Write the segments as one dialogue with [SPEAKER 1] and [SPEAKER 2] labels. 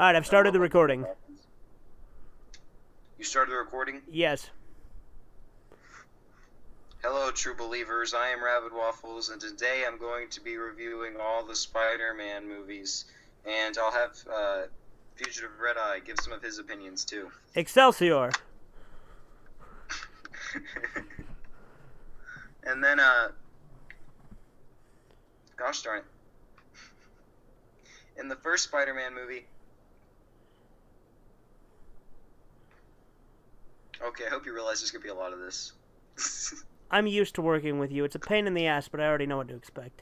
[SPEAKER 1] Alright, I've started the recording.
[SPEAKER 2] You started the recording?
[SPEAKER 1] Yes.
[SPEAKER 2] Hello, true believers. I am Rabid Waffles, and today I'm going to be reviewing all the Spider-Man movies. And I'll have Fugitive Red-Eye give some of his opinions, too.
[SPEAKER 1] Excelsior.
[SPEAKER 2] And then, gosh darn it. In the first Spider-Man movie... Okay, I hope you realize there's going to be a lot of this.
[SPEAKER 1] I'm used to working with you. It's a pain in the ass, but I already know what to expect.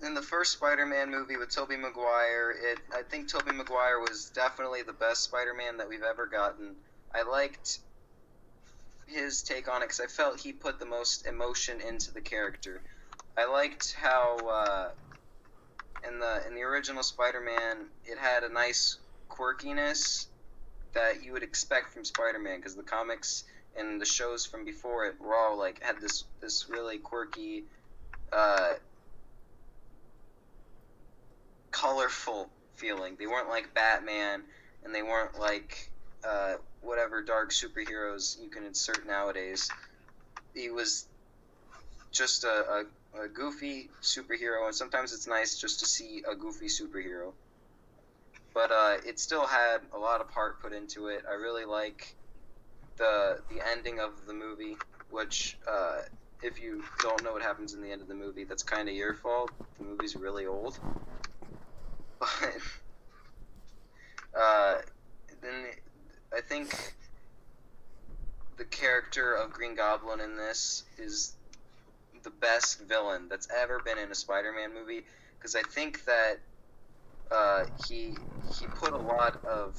[SPEAKER 2] In the first Spider-Man movie with Tobey Maguire, I think Tobey Maguire was definitely the best Spider-Man that we've ever gotten. I liked his take on it because I felt he put the most emotion into the character. I liked how in the original Spider-Man it had a nice quirkiness that you would expect from Spider-Man, because the comics and the shows from before it were all like had this really quirky, colorful feeling. They weren't like Batman, and they weren't like whatever dark superheroes you can insert nowadays. He was just a goofy superhero, and sometimes it's nice just to see a goofy superhero. But it still had a lot of heart put into it. I really like the ending of the movie, which, if you don't know what happens in the end of the movie, that's kind of your fault. The movie's really old. But then I think the character of Green Goblin in this is the best villain that's ever been in a Spider-Man movie, because I think that he put a lot of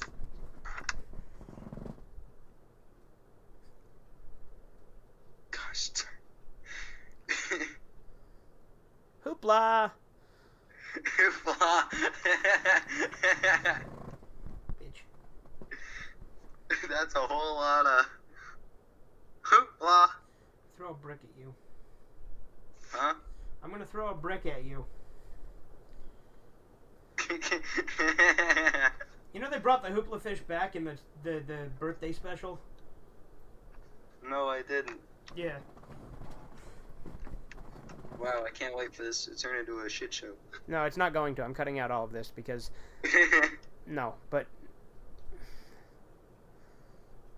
[SPEAKER 1] Hoopla!
[SPEAKER 2] Hoopla!
[SPEAKER 1] Bitch.
[SPEAKER 2] That's a whole lot of hoopla.
[SPEAKER 1] Throw a brick at you.
[SPEAKER 2] Huh?
[SPEAKER 1] I'm gonna throw a brick at you. You know they brought the hoopla fish back in the birthday special?
[SPEAKER 2] No, I didn't.
[SPEAKER 1] Yeah.
[SPEAKER 2] Wow, I can't wait for this to turn into a shit show.
[SPEAKER 1] No, it's not going to. I'm cutting out all of this because... No, but...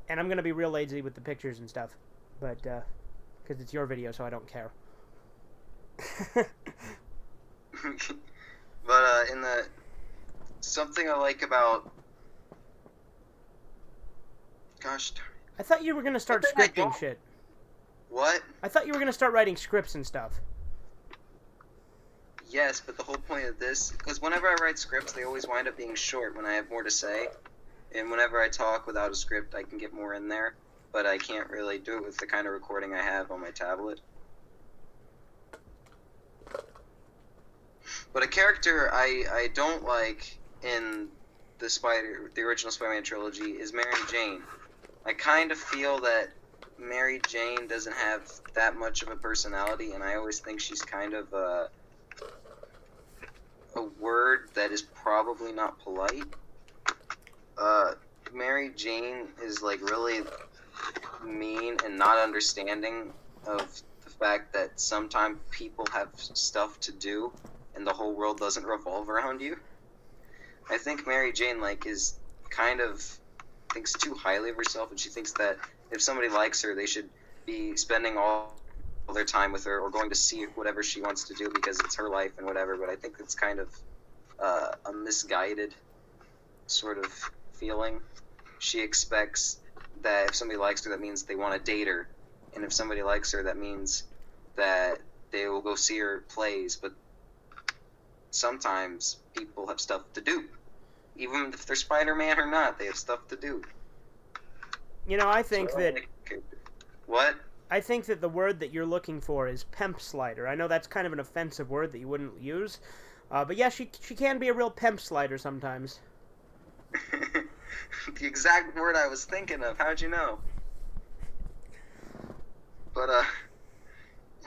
[SPEAKER 1] And I'm gonna be real lazy with the pictures and stuff. But, because it's your video, so I don't care.
[SPEAKER 2] But, something I like about... Gosh darn it.
[SPEAKER 1] I thought you were gonna start scripting shit.
[SPEAKER 2] What?
[SPEAKER 1] I thought you were gonna start writing scripts and stuff.
[SPEAKER 2] Yes, but the whole point of this... Because whenever I write scripts, they always wind up being short when I have more to say. And whenever I talk without a script, I can get more in there. But I can't really do it with the kind of recording I have on my tablet. But a character I don't like in the original Spider-Man trilogy is Mary Jane. I kind of feel that Mary Jane doesn't have that much of a personality, and I always think she's kind of a word that is probably not polite. Mary Jane is like really mean and not understanding of the fact that sometimes people have stuff to do and the whole world doesn't revolve around you. I think Mary Jane is kind of thinks too highly of herself, and she thinks that if somebody likes her, they should be spending all their time with her or going to see whatever she wants to do because it's her life and whatever. But I think it's kind of a misguided sort of feeling. She expects that if somebody likes her, that means they want to date her, and if somebody likes her, that means that they will go see her plays. But sometimes people have stuff to do. Even if they're Spider-Man or not, they have stuff to do.
[SPEAKER 1] You know, I think that...
[SPEAKER 2] What?
[SPEAKER 1] I think that the word that you're looking for is pimp slider. I know that's kind of an offensive word that you wouldn't use. But yeah, she can be a real pimp slider sometimes.
[SPEAKER 2] The exact word I was thinking of. How'd you know? But,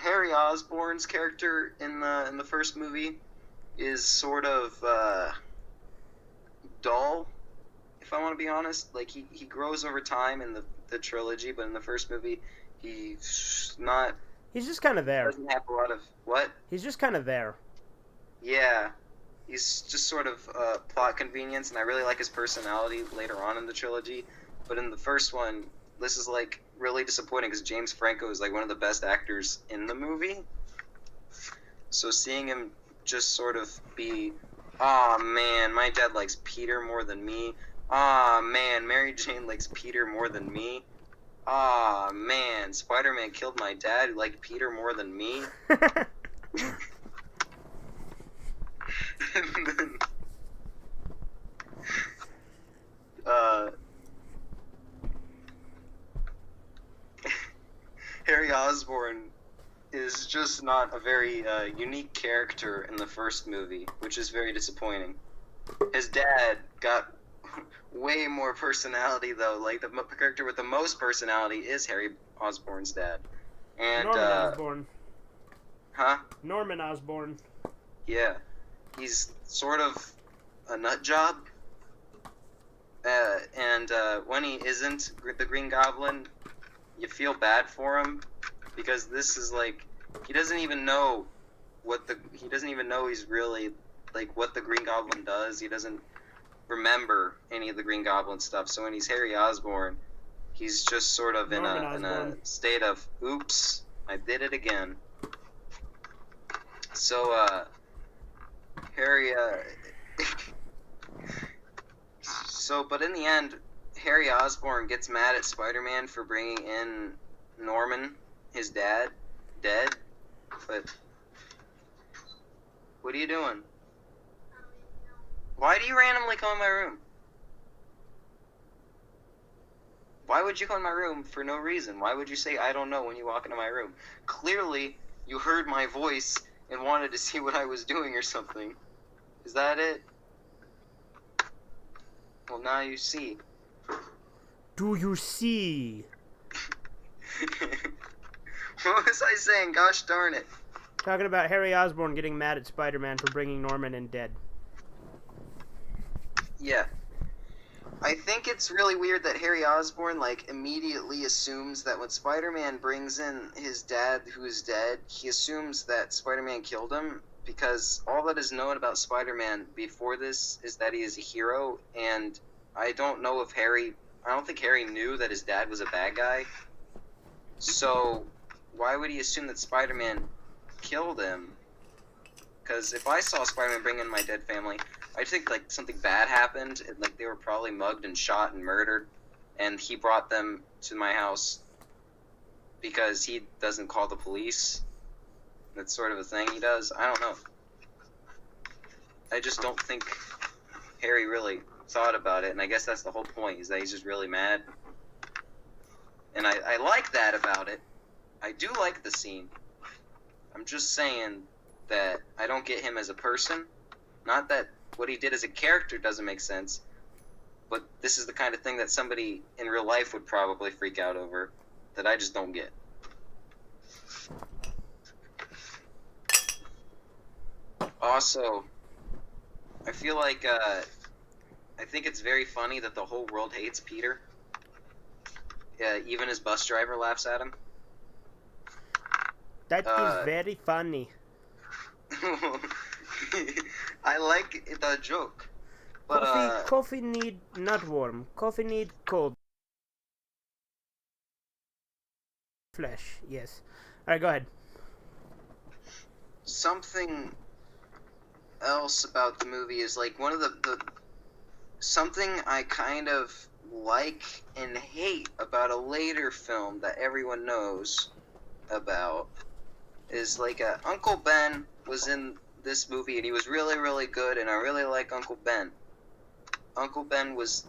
[SPEAKER 2] Harry Osborn's character in the first movie is sort of dull, if I want to be honest. Like, he grows over time in the trilogy, but in the first movie, he's not...
[SPEAKER 1] He's just kind of there.
[SPEAKER 2] Doesn't have a lot of... What?
[SPEAKER 1] He's just kind of there.
[SPEAKER 2] Yeah. He's just sort of plot convenience, and I really like his personality later on in the trilogy. But in the first one, this is, like, really disappointing, because James Franco is, like, one of the best actors in the movie. So seeing him just sort of be, "Aw, man, my dad likes Peter more than me. Aw, man, Mary Jane likes Peter more than me. Aw, man, Spider-Man killed my dad who liked Peter more than me." And then, Harry Osborn is just not a very unique character in the first movie, which is very disappointing. His dad got way more personality, though. Like, the character with the most personality is Harry Osborn's dad. And,
[SPEAKER 1] Norman Osborn.
[SPEAKER 2] Huh?
[SPEAKER 1] Norman Osborn.
[SPEAKER 2] Yeah. He's sort of a nut job. And when he isn't the Green Goblin, you feel bad for him, because this is like, he doesn't even know he's really, like, what the Green Goblin does. He doesn't remember any of the Green Goblin stuff. So when he's Harry Osborn, he's just sort of in a state of, oops, I did it again. So Harry but in the end, Harry Osborn gets mad at Spider-Man for bringing in Norman, his dad, dead. But what are you doing? Why do you randomly come in my room? Why would you come in my room for no reason? Why would you say "I don't know" when you walk into my room? Clearly, you heard my voice and wanted to see what I was doing or something. Is that it? Well, now you see.
[SPEAKER 1] Do you see?
[SPEAKER 2] What was I saying? Gosh darn it.
[SPEAKER 1] Talking about Harry Osborn getting mad at Spider-Man for bringing Norman in dead.
[SPEAKER 2] Yeah. I think it's really weird that Harry Osborn, like, immediately assumes that when Spider-Man brings in his dad who is dead, he assumes that Spider-Man killed him, because all that is known about Spider-Man before this is that he is a hero, and I don't think Harry knew that his dad was a bad guy. So why would he assume that Spider-Man killed him? Because if I saw Spider-Man bring in my dead family, I'd think, like, something bad happened, and, like, they were probably mugged and shot and murdered, and he brought them to my house because he doesn't call the police. That's sort of a thing he does. I don't know. I just don't think Harry really thought about it, and I guess that's the whole point, is that he's just really mad. And I like that about it. I do like the scene. I'm just saying that I don't get him as a person. Not that what he did as a character doesn't make sense, but this is the kind of thing that somebody in real life would probably freak out over, that I just don't get. Also, I feel like, I think it's very funny that the whole world hates Peter. Even his bus driver laughs at him.
[SPEAKER 1] That is very funny.
[SPEAKER 2] I like the joke. But,
[SPEAKER 1] coffee need not warm. Coffee need cold. Flesh, yes. Alright, go ahead.
[SPEAKER 2] Something else about the movie is, like, one of the something I kind of like and hate about a later film that everyone knows about is, like, Uncle Ben was in this movie and he was really, really good, and I really like Uncle Ben. Uncle Ben was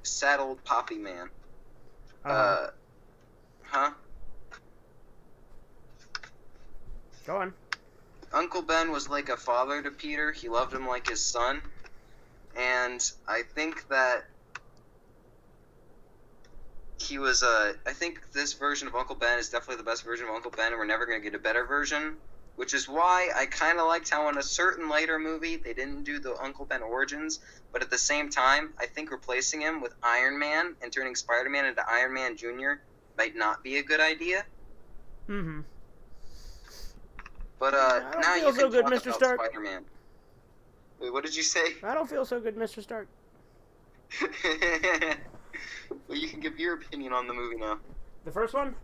[SPEAKER 2] sad old Poppy Man. Huh?
[SPEAKER 1] Go on.
[SPEAKER 2] Uncle Ben was like a father to Peter. He loved him like his son. And I think that he was, I think this version of Uncle Ben is definitely the best version of Uncle Ben, and we're never going to get a better version, which is why I kind of liked how in a certain later movie they didn't do the Uncle Ben origins, but at the same time, I think replacing him with Iron Man and turning Spider-Man into Iron Man Jr. might not be a good idea.
[SPEAKER 1] Mm-hmm.
[SPEAKER 2] But,
[SPEAKER 1] I don't
[SPEAKER 2] now
[SPEAKER 1] feel
[SPEAKER 2] you
[SPEAKER 1] so
[SPEAKER 2] can
[SPEAKER 1] good,
[SPEAKER 2] talk
[SPEAKER 1] Mr.
[SPEAKER 2] about
[SPEAKER 1] Stark.
[SPEAKER 2] Spider-Man. Wait, what did you say?
[SPEAKER 1] I don't feel so good, Mr. Stark.
[SPEAKER 2] Well, you can give your opinion on the movie now.
[SPEAKER 1] The first one?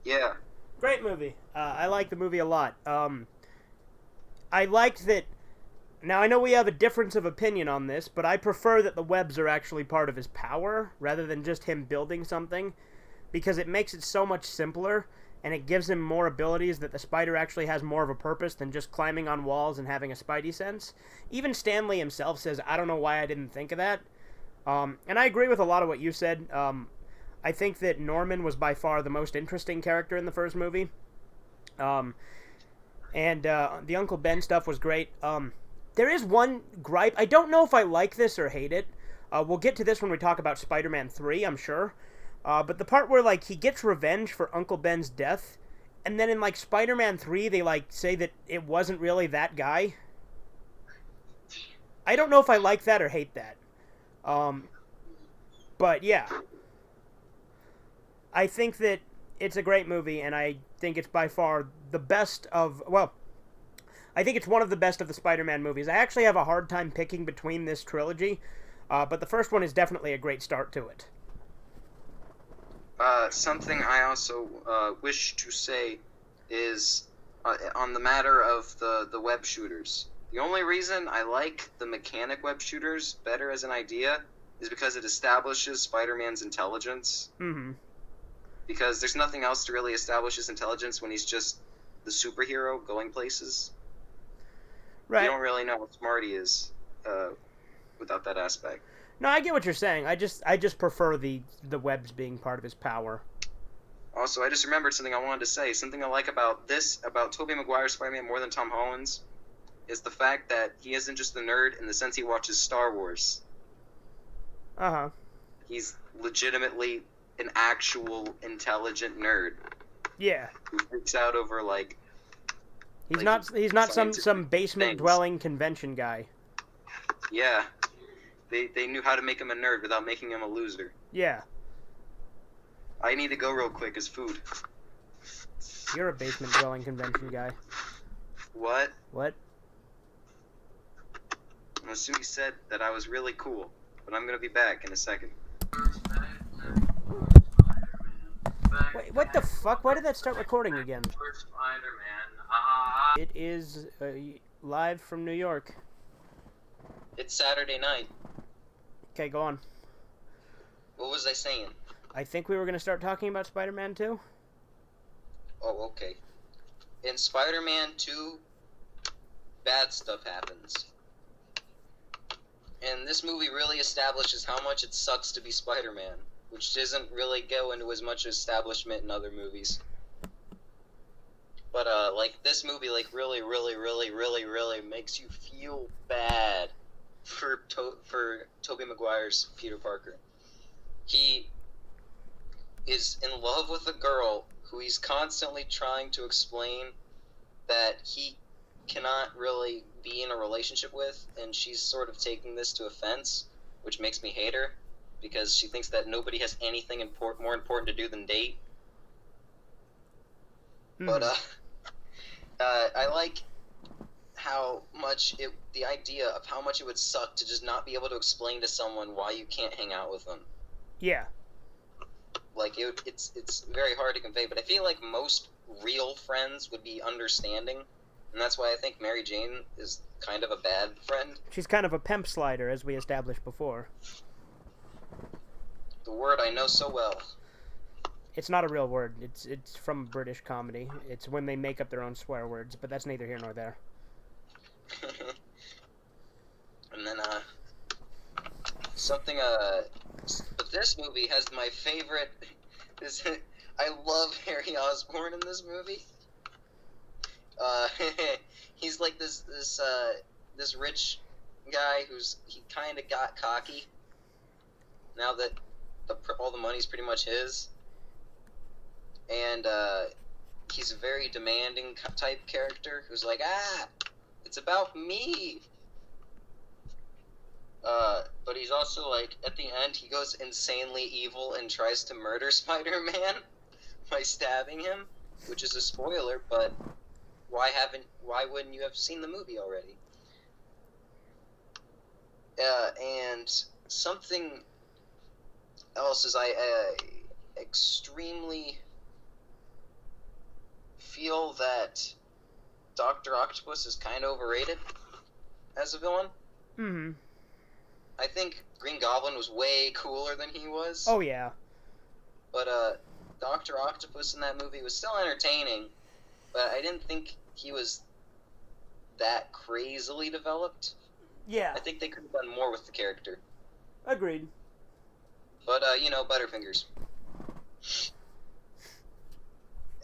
[SPEAKER 2] Yeah.
[SPEAKER 1] Great movie. I like the movie a lot. I liked that. Now, I know we have a difference of opinion on this, but I prefer that the webs are actually part of his power rather than just him building something, because it makes it so much simpler, and it gives him more abilities that the spider actually has more of a purpose than just climbing on walls and having a spidey sense. Even Stan Lee himself says, I don't know why I didn't think of that. And I agree with a lot of what you said. I think that Norman was by far the most interesting character in the first movie. And the Uncle Ben stuff was great. There is one gripe. I don't know if I like this or hate it. We'll get to this when we talk about Spider-Man 3, I'm sure. But the part where, like, he gets revenge for Uncle Ben's death, and then in, like, Spider-Man 3, they, like, say that it wasn't really that guy. I don't know if I like that or hate that. But, yeah. I think that it's a great movie, and I think it's by far the best of... Well, I think it's one of the best of the Spider-Man movies. I actually have a hard time picking between this trilogy, but the first one is definitely a great start to it.
[SPEAKER 2] Something I also wish to say is on the matter of the web shooters. The only reason I like the mechanic web shooters better as an idea is because it establishes Spider-Man's intelligence.
[SPEAKER 1] Mm-hmm.
[SPEAKER 2] Because there's nothing else to really establish his intelligence when he's just the superhero going places.
[SPEAKER 1] Right.
[SPEAKER 2] You don't really know how smart he is without that aspect.
[SPEAKER 1] No, I get what you're saying. I just prefer the webs being part of his power.
[SPEAKER 2] Also, I just remembered something I wanted to say. Something I like about Tobey Maguire's Spider-Man more than Tom Holland's, is the fact that he isn't just a nerd in the sense he watches Star Wars.
[SPEAKER 1] Uh-huh.
[SPEAKER 2] He's legitimately an actual intelligent nerd.
[SPEAKER 1] Yeah.
[SPEAKER 2] Who freaks out over, like...
[SPEAKER 1] He's not some basement-dwelling convention guy.
[SPEAKER 2] Yeah. They knew how to make him a nerd without making him a loser.
[SPEAKER 1] Yeah.
[SPEAKER 2] I need to go real quick as food.
[SPEAKER 1] You're a basement-dwelling convention guy.
[SPEAKER 2] What?
[SPEAKER 1] What?
[SPEAKER 2] Masumi said that I was really cool, but I'm gonna be back in a second.
[SPEAKER 1] Wait, what the fuck? Why did that start recording again? It is live from New York.
[SPEAKER 2] It's Saturday night.
[SPEAKER 1] Okay, go on.
[SPEAKER 2] What was I saying?
[SPEAKER 1] I think we were going to start talking about Spider-Man 2.
[SPEAKER 2] Oh, okay. In Spider-Man 2, bad stuff happens. And this movie really establishes how much it sucks to be Spider-Man, which doesn't really go into as much establishment in other movies. But, like, this movie, like, really makes you feel bad for Tobey Maguire's Peter Parker. He is in love with a girl who he's constantly trying to explain that he cannot really be in a relationship with, and she's sort of taking this to offense, which makes me hate her, because she thinks that nobody has anything more important to do than date. But, I like how much the idea of how much it would suck to just not be able to explain to someone why you can't hang out with them.
[SPEAKER 1] Yeah.
[SPEAKER 2] Like, it's very hard to convey, but I feel like most real friends would be understanding, and that's why I think Mary Jane is kind of a bad friend.
[SPEAKER 1] She's kind of a pimp slider, as we established before.
[SPEAKER 2] The word I know so well.
[SPEAKER 1] It's not a real word. It's from British comedy. It's when they make up their own swear words, but that's neither here nor there.
[SPEAKER 2] And then, but this movie has my favorite, I love Harry Osborn in this movie. He's like this rich guy he kind of got cocky. Now that all the money's pretty much his, and he's a very demanding type character who's like, it's about me. But he's also like, at the end, he goes insanely evil and tries to murder Spider-Man by stabbing him, which is a spoiler, but why wouldn't you have seen the movie already? And something else is I extremely feel that Dr. Octopus is kind of overrated as a villain.
[SPEAKER 1] Mm-hmm.
[SPEAKER 2] I think Green Goblin was way cooler than he was.
[SPEAKER 1] Oh, yeah.
[SPEAKER 2] But Dr. Octopus in that movie was still entertaining, but I didn't think he was that crazily developed.
[SPEAKER 1] Yeah.
[SPEAKER 2] I think they could have done more with the character.
[SPEAKER 1] Agreed.
[SPEAKER 2] But, Butterfingers.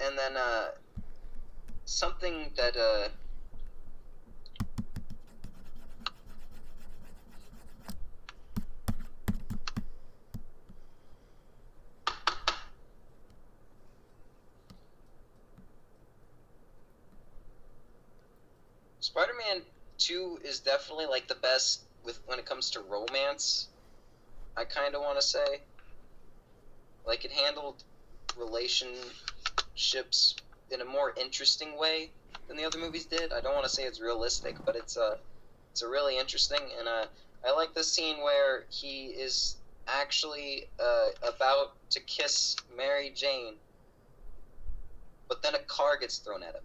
[SPEAKER 2] And then, something that, Spider-Man 2 is definitely, like, the best when it comes to romance, I kind of want to say. Like, it handled relationships in a more interesting way than the other movies did. I don't want to say it's realistic, but it's really interesting, and I like the scene where he is actually about to kiss Mary Jane, but then a car gets thrown at him.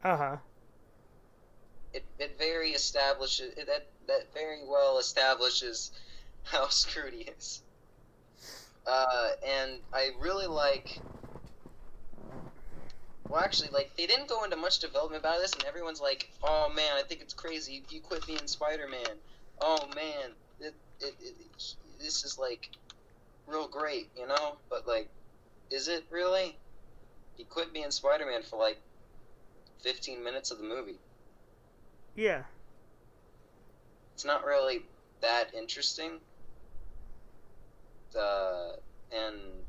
[SPEAKER 1] Uh-huh.
[SPEAKER 2] It very establishes that very well establishes how screwed he is. And I really like. Well, actually, like, they didn't go into much development about this, and everyone's like, "Oh man, I think it's crazy. You quit being Spider-Man. Oh man, this is like real great, you know?" But like, is it really? He quit being Spider-Man for like 15 minutes of the movie.
[SPEAKER 1] Yeah.
[SPEAKER 2] It's not really that interesting. And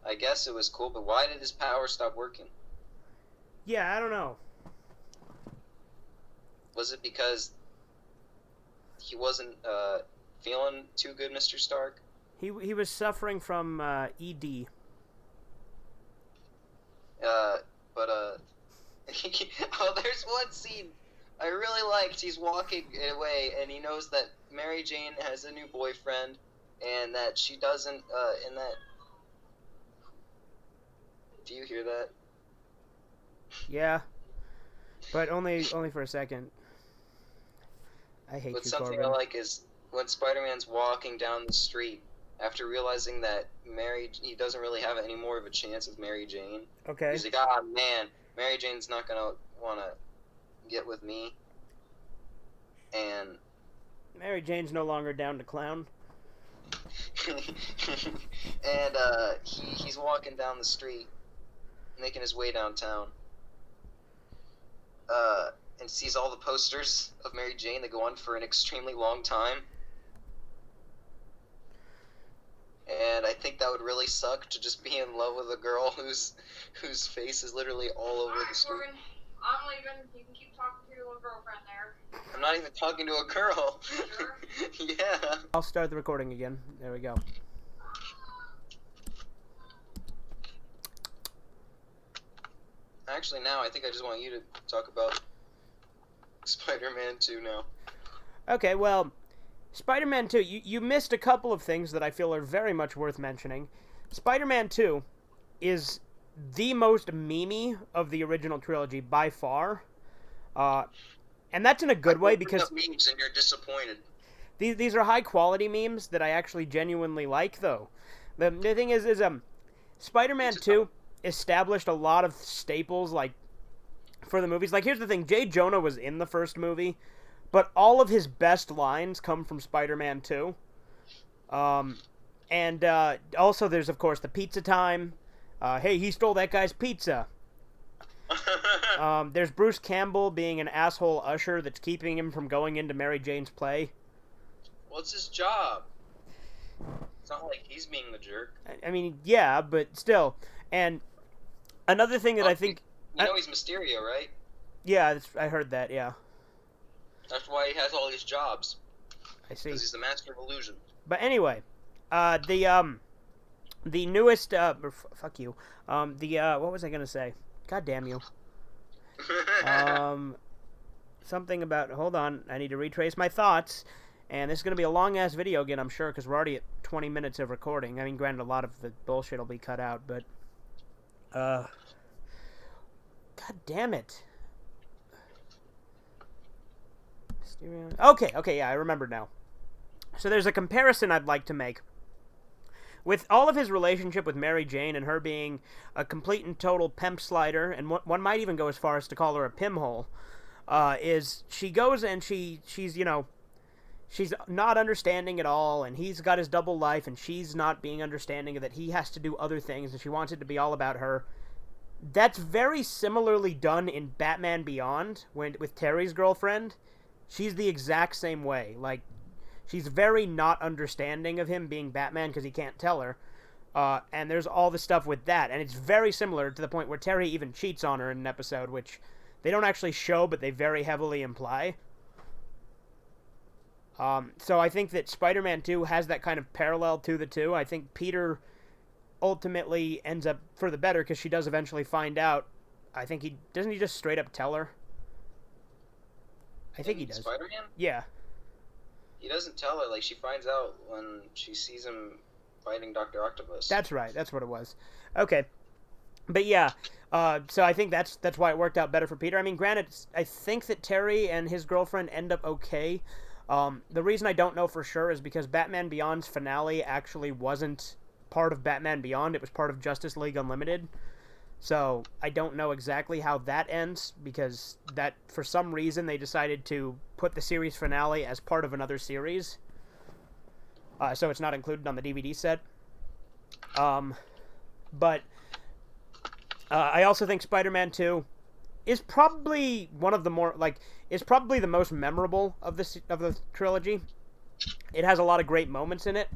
[SPEAKER 2] I guess it was cool, but why did his power stop working?
[SPEAKER 1] Yeah, I don't know.
[SPEAKER 2] Was it because he wasn't feeling too good, Mr. Stark?
[SPEAKER 1] He was suffering from ED.
[SPEAKER 2] Oh, there's one scene I really liked. He's walking away, and he knows that Mary Jane has a new boyfriend, and that she doesn't, and that... Do you hear that?
[SPEAKER 1] Yeah. But only for a second. I hate
[SPEAKER 2] But
[SPEAKER 1] you,
[SPEAKER 2] something
[SPEAKER 1] Corbin.
[SPEAKER 2] I like is when Spider-Man's walking down the street after realizing that he doesn't really have any more of a chance with Mary Jane.
[SPEAKER 1] Okay.
[SPEAKER 2] He's like, man, Mary Jane's not gonna want to get with me. And
[SPEAKER 1] Mary Jane's no longer down to clown.
[SPEAKER 2] and he's walking down the street, making his way downtown. And sees all the posters of Mary Jane that go on for an extremely long time. And I think that would really suck to just be in love with a girl whose face is literally all over the street.
[SPEAKER 3] Corbin, I'm leaving. You can keep talking to your girlfriend there.
[SPEAKER 2] I'm not even talking to a girl.
[SPEAKER 3] Sure?
[SPEAKER 2] Yeah.
[SPEAKER 1] I'll start the recording again. There we go.
[SPEAKER 2] Actually, now I think I just want you to talk about Spider-Man 2 now.
[SPEAKER 1] Okay, well, Spider-Man 2, you missed a couple of things that I feel are very much worth mentioning. Spider-Man 2 is the most memey of the original trilogy by far. And that's in a good way because
[SPEAKER 2] memes and you're disappointed.
[SPEAKER 1] these are high-quality memes that I actually genuinely like, though. The thing is Spider-Man 2 established a lot of staples, like, for the movies. Like, here's the thing. J. Jonah was in the first movie, but all of his best lines come from Spider-Man 2. And also there's, of course, the pizza time. Hey, he stole that guy's pizza. There's Bruce Campbell being an asshole usher that's keeping him from going into Mary Jane's play.
[SPEAKER 2] What's his job? It's not like he's being the jerk.
[SPEAKER 1] I mean, yeah, but still. And another thing that I think...
[SPEAKER 2] You know he's Mysterio, right?
[SPEAKER 1] Yeah, I heard that, yeah.
[SPEAKER 2] That's why he has all these jobs.
[SPEAKER 1] I see.
[SPEAKER 2] Because he's the master of illusion.
[SPEAKER 1] But anyway, the newest, fuck you. What was I gonna say? God damn you. Something about, hold on, I need to retrace my thoughts. And this is gonna be a long-ass video again, I'm sure, because we're already at 20 minutes of recording. I mean, granted, a lot of the bullshit will be cut out, but, God damn it. Okay, yeah, I remember now. So there's a comparison I'd like to make. With all of his relationship with Mary Jane and her being a complete and total pimp slider, and one might even go as far as to call her a pimhole, is she goes and she's, you know, she's not understanding at all, and he's got his double life, and she's not being understanding that he has to do other things, and she wants it to be all about her. That's very similarly done in Batman Beyond, with Terry's girlfriend. She's the exact same way. Like, she's very not understanding of him being Batman because he can't tell her. And there's all the stuff with that. And it's very similar to the point where Terry even cheats on her in an episode, which they don't actually show, but they very heavily imply. So I think that Spider-Man 2 has that kind of parallel to the two. I think Peter ultimately ends up for the better because she does eventually find out. I think he just straight up tell her? I think he does.
[SPEAKER 2] Spider-Man?
[SPEAKER 1] Yeah.
[SPEAKER 2] He doesn't tell her. Like, she finds out when she sees him fighting Dr. Octopus.
[SPEAKER 1] That's right. That's what it was. Okay. But yeah, so I think that's why it worked out better for Peter. I mean, granted, I think that Terry and his girlfriend end up okay. The reason I don't know for sure is because Batman Beyond's finale actually wasn't part of Batman Beyond. It was part of Justice League Unlimited. So I don't know exactly how that ends, because that, for some reason, they decided to put the series finale as part of another series. So it's not included on the DVD set. But I also think Spider-Man 2 is probably one of the more, like, is probably the most memorable of the trilogy. It has a lot of great moments in it.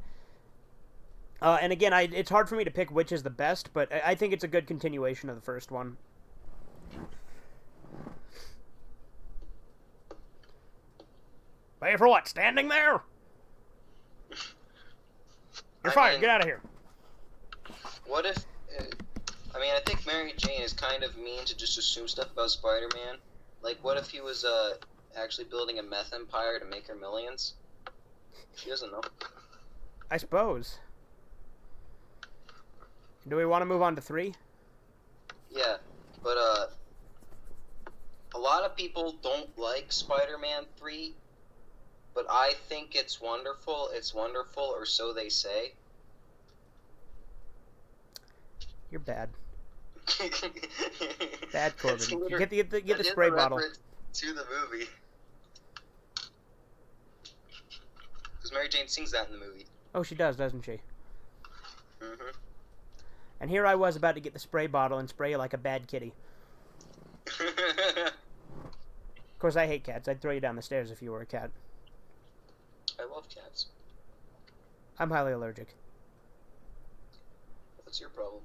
[SPEAKER 1] And again, it's hard for me to pick which is the best, but I think it's a good continuation of the first one. Wait for what? Standing there? You're fired. Get out of here.
[SPEAKER 2] What if... I mean, I think Mary Jane is kind of mean to just assume stuff about Spider-Man. Like, what if he was actually building a meth empire to make her millions? She doesn't know.
[SPEAKER 1] I suppose. Do we want to move on to 3?
[SPEAKER 2] Yeah, but a lot of people don't like Spider-Man 3, but I think it's wonderful. It's wonderful, or so they say.
[SPEAKER 1] You're bad. Bad, Corbin. Get the spray bottle.
[SPEAKER 2] To the movie. Because Mary Jane sings that in the movie.
[SPEAKER 1] Oh, she does, doesn't she?
[SPEAKER 2] Mm-hmm.
[SPEAKER 1] And here I was about to get the spray bottle and spray you like a bad kitty. Of course, I hate cats. I'd throw you down the stairs if you were a cat.
[SPEAKER 2] I love cats.
[SPEAKER 1] I'm highly allergic.
[SPEAKER 2] What's your problem?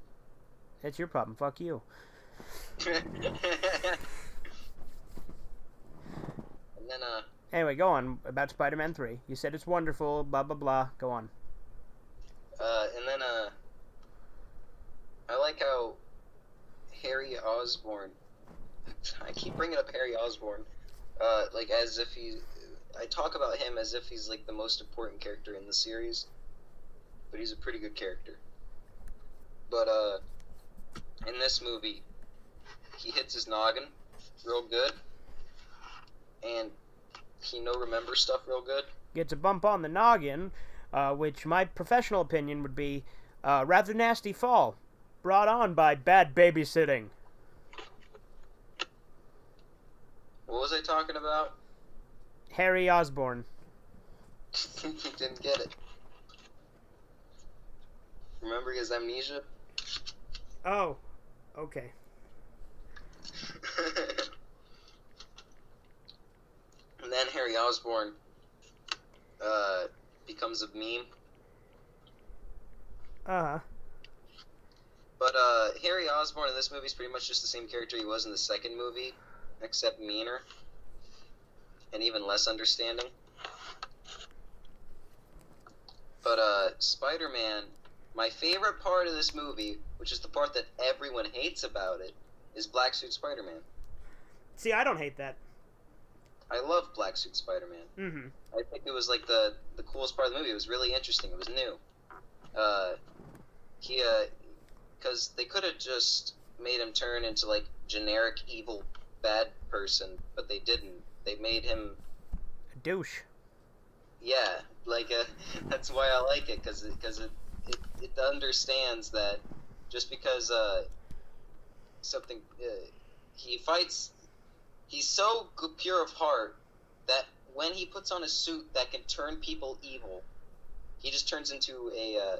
[SPEAKER 1] It's your problem. Fuck you.
[SPEAKER 2] And then,
[SPEAKER 1] Anyway, go on about Spider-Man 3. You said it's wonderful, blah, blah, blah. Go on.
[SPEAKER 2] And then, I like how Harry Osborn... I keep bringing up Harry Osborn. Like, as if he... I talk about him as if he's, like, the most important character in the series. But he's a pretty good character. But, in this movie, he hits his noggin real good. And he remembers stuff real good.
[SPEAKER 1] Gets a bump on the noggin, which my professional opinion would be rather nasty fall. Brought on by bad babysitting.
[SPEAKER 2] What was I talking about?
[SPEAKER 1] Harry Osborn.
[SPEAKER 2] You didn't get it. Remember his amnesia?
[SPEAKER 1] Oh, okay.
[SPEAKER 2] And then Harry Osborn becomes a meme.
[SPEAKER 1] Uh-huh.
[SPEAKER 2] But Harry Osborn in this movie is pretty much just the same character he was in the second movie, except meaner and even less understanding. But Spider-Man, my favorite part of this movie, which is the part that everyone hates about it, is Black Suit Spider-Man.
[SPEAKER 1] See, I don't hate that.
[SPEAKER 2] I love Black Suit Spider-Man.
[SPEAKER 1] Mm-hmm.
[SPEAKER 2] I think it was like the coolest part of the movie. It was really interesting. It was new. Because they could have just made him turn into like generic evil bad person, but they didn't. They made him
[SPEAKER 1] A douche.
[SPEAKER 2] Yeah, like that's why I like it, because it understands that just because something he fights, he's so pure of heart that when he puts on a suit that can turn people evil, he just turns into a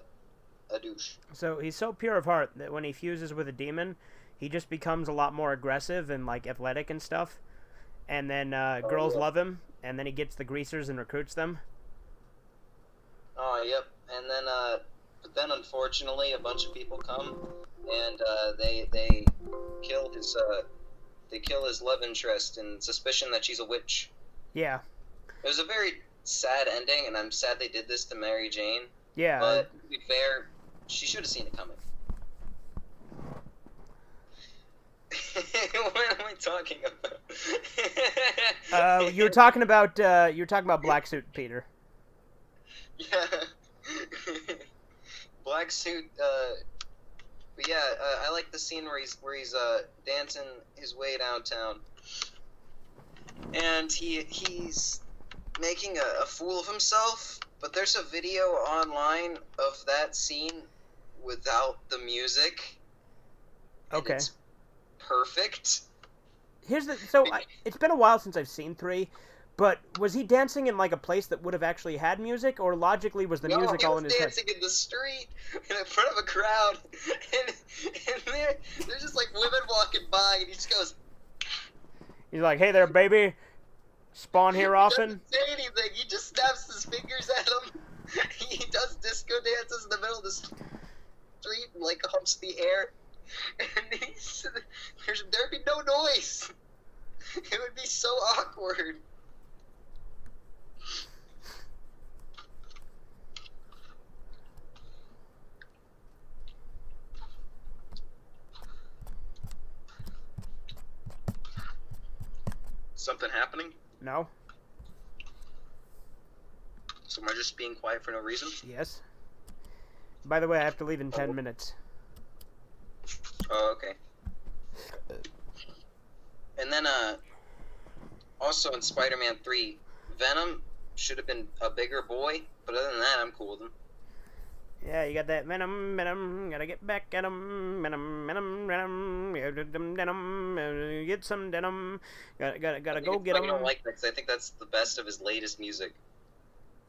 [SPEAKER 2] douche.
[SPEAKER 1] So he's so pure of heart that when he fuses with a demon, he just becomes a lot more aggressive and like athletic and stuff. And then girls love him, and then he gets the greasers and recruits them.
[SPEAKER 2] Oh, yep. And then, but then unfortunately, a bunch of people come, and they kill his love interest in suspicion that she's a witch.
[SPEAKER 1] Yeah.
[SPEAKER 2] It was a very sad ending, and I'm sad they did this to Mary Jane.
[SPEAKER 1] Yeah.
[SPEAKER 2] But to be fair, she should have seen it coming. What am I talking about?
[SPEAKER 1] You were talking about Black Suit, Peter.
[SPEAKER 2] Yeah. Black Suit. But yeah, I like the scene where he's dancing his way downtown, and he's making a fool of himself. But there's a video online of that scene without the music.
[SPEAKER 1] Okay.
[SPEAKER 2] It's perfect.
[SPEAKER 1] It's been a while since I've seen 3, but was he dancing in like a place that would have actually had music, or logically was the music all in his head?
[SPEAKER 2] No, he was dancing in the street in front of a crowd, and there's just like women walking by, and he just goes.
[SPEAKER 1] He's like, "Hey there, baby, spawn here often."
[SPEAKER 2] He doesn't say anything. He just snaps his fingers at him. He does disco dances in the middle of the street, and like humps the air. And there'd be no noise. It would be so awkward. Something happening?
[SPEAKER 1] No.
[SPEAKER 2] So am I just being quiet for no reason?
[SPEAKER 1] Yes. By the way, I have to leave in 10 minutes.
[SPEAKER 2] Oh, okay. And then, also in Spider-Man 3, Venom should have been a bigger boy, but other than that, I'm cool with him.
[SPEAKER 1] Yeah, you got that Venom, gotta get back at him, Venom, get some denim, gotta go get him.
[SPEAKER 2] I don't like that, because I think that's the best of his latest music.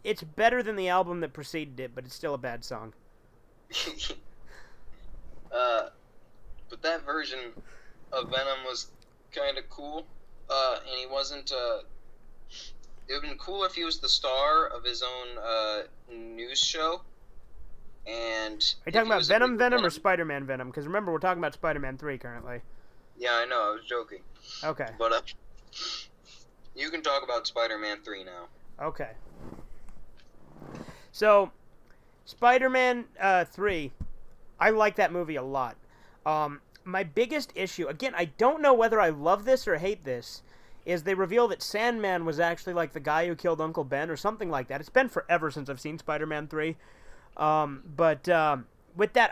[SPEAKER 1] It's better than the album that preceded it, but it's still a bad song.
[SPEAKER 2] But that version of Venom was kind of cool, and he wasn't, it would have been cooler if he was the star of his own, news show. And
[SPEAKER 1] are you talking about Venom or Spider-Man Venom? Because remember, we're talking about Spider-Man 3 currently.
[SPEAKER 2] Yeah, I know, I was joking.
[SPEAKER 1] Okay.
[SPEAKER 2] But, you can talk about Spider-Man 3 now.
[SPEAKER 1] Okay. So, Spider-Man 3, I like that movie a lot. My biggest issue, again, I don't know whether I love this or hate this, is they reveal that Sandman was actually like the guy who killed Uncle Ben or something like that. It's been forever since I've seen Spider-Man 3. But with that,